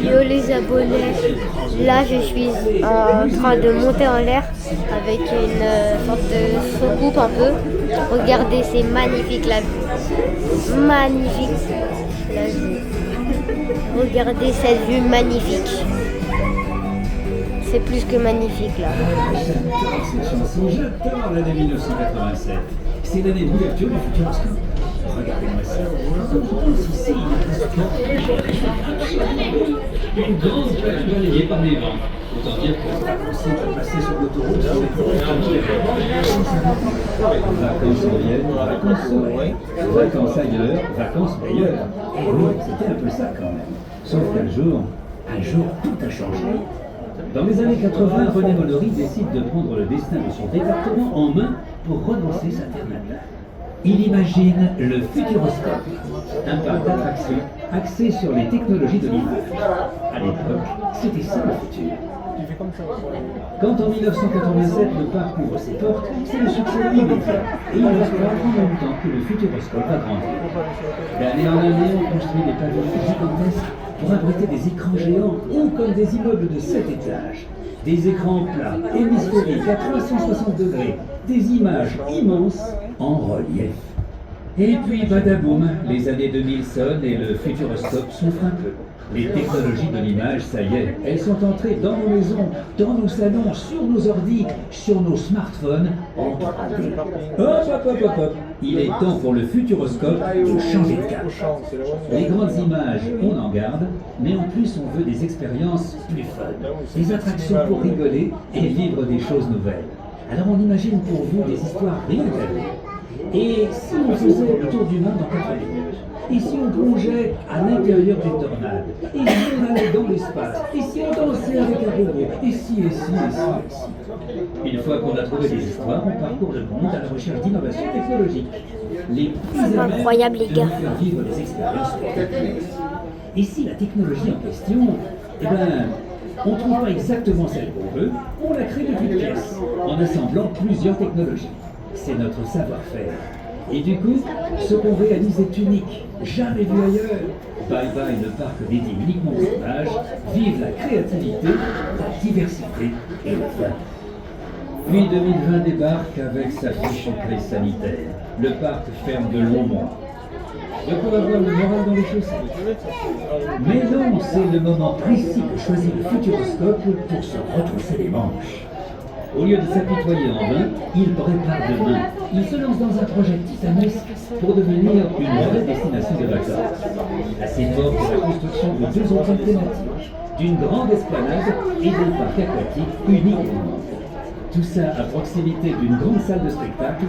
Yo les abonnés, là je suis en train de monter en l'air avec une sorte de soucoupe un peu. Regardez, c'est magnifique la vue. Magnifique la vue. Regardez cette vue magnifique. C'est plus que magnifique là. J'adore cette chanson, j'adore l'année 1987. C'est l'année d'ouverture du Futuroscope. Regardez-moi ça. Ici, une grande plaque balayée par les vents. Autant dire que c'est pas possible de passer sur l'autoroute sans vacances en viennent, vacances soleil, vacances ailleurs, vacances meilleures. Et oui, c'était un peu ça quand même. Sauf qu'un jour, tout a changé. Dans les années 80, René Mollery décide de prendre le destin de son département en main pour relancer sa terre natale. Il imagine le Futuroscope, un parc d'attractions axé sur les technologies de l'image. À l'époque, c'était ça le futur. Quand en 1987 le parc ouvre ses portes, c'est le succès immédiat et il va croître en même temps que le Futuroscope va grandir. D'année en année, on construit des pavillons gigantesques pour abriter des écrans géants hauts comme des immeubles de 7 étages. Des écrans plats, hémisphériques à 360 degrés, des images immenses en relief. Et puis badaboum, les années 2000 sonnent et le Futuroscope souffre un peu. Les technologies de l'image, ça y est, elles sont entrées dans nos maisons, dans nos salons, sur nos ordis, sur nos smartphones, en 3D. Hop. Il est temps pour le Futuroscope de changer de cap. Les grandes images, on en garde, mais en plus on veut des expériences plus fun. Des attractions pour rigoler et vivre des choses nouvelles. Alors on imagine pour vous des histoires rien qu'à vous. Et si on faisait le tour du monde en 4 minutes? Et si on plongeait à l'intérieur d'une tornade? Et si on allait dans l'espace? Et si on dansait avec un robot? Et si. Une fois qu'on a trouvé des histoires, on parcourt le monde à la recherche d'innovations technologiques. Les plus incroyable les gars. Faire vivre des expériences spectaculaires. Et si la technologie en question, on ne trouve pas exactement celle qu'on veut, on la crée de toutes pièces, en assemblant plusieurs technologies. C'est notre savoir-faire. Et du coup, ce qu'on réalise est unique, jamais vu ailleurs. Bye bye le parc dédié uniquement aux images, vive la créativité, la diversité et le fun. Puis 2020 débarque avec sa fichue crise sanitaire. Le parc ferme de longs mois. De quoi avoir le moral dans les chaussettes. Mais non, c'est le moment précis que choisit le Futuroscope pour se retrousser les manches. Au lieu de s'apitoyer en vain, il prépare demain. Il se lance dans un projet titanesque pour devenir une vraie destination de vacances. Assez fort pour la construction de 2 hôtels thématiques, d'une grande esplanade et d'un parc aquatique unique au monde. Tout ça à proximité d'une grande salle de spectacle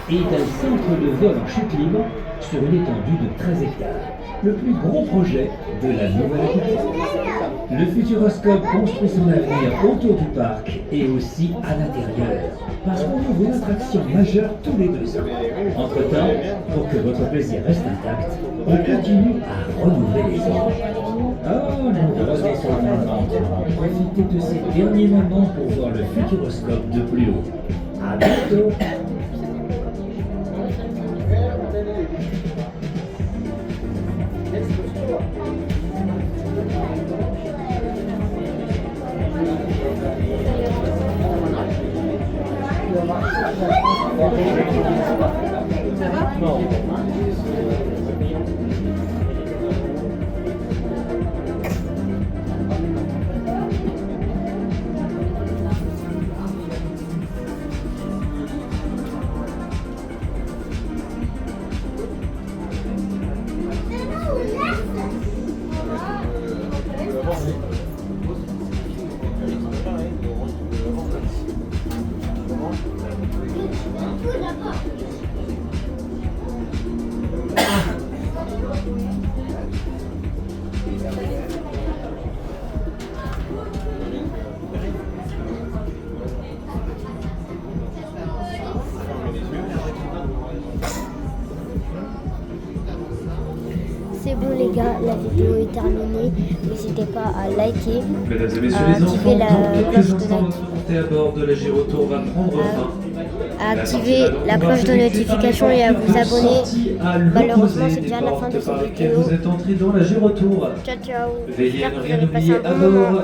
et d'un centre de vol en chute libre sur une étendue de 13 hectares. Le plus gros projet de la Nouvelle-Aquitaine. Le Futuroscope construit son avenir autour du parc et aussi à l'intérieur, parce qu'on ouvre une attraction majeure tous les 2 ans. Entre-temps, pour que votre plaisir reste intact, on continue à renouveler les anges. Oh, nous redescendons lentement. Profitez de ces derniers moments pour voir le Futuroscope de plus haut. À bientôt. C'est bon les gars, la vidéo est terminée. N'hésitez pas à liker, Mesdames et messieurs à les activer enfants, la dans quelques cloche de instants, like. notre montée à bord de la Gyrotour va prendre fin. à activer la cloche de notification et à vous abonner. Malheureusement, c'est déjà la fin de cette vidéo. Vous êtes entré dans la Gérotour. Ciao, ciao. Veillez à J'espère ne que vous rien avez passé oublier un à bon moment. bord.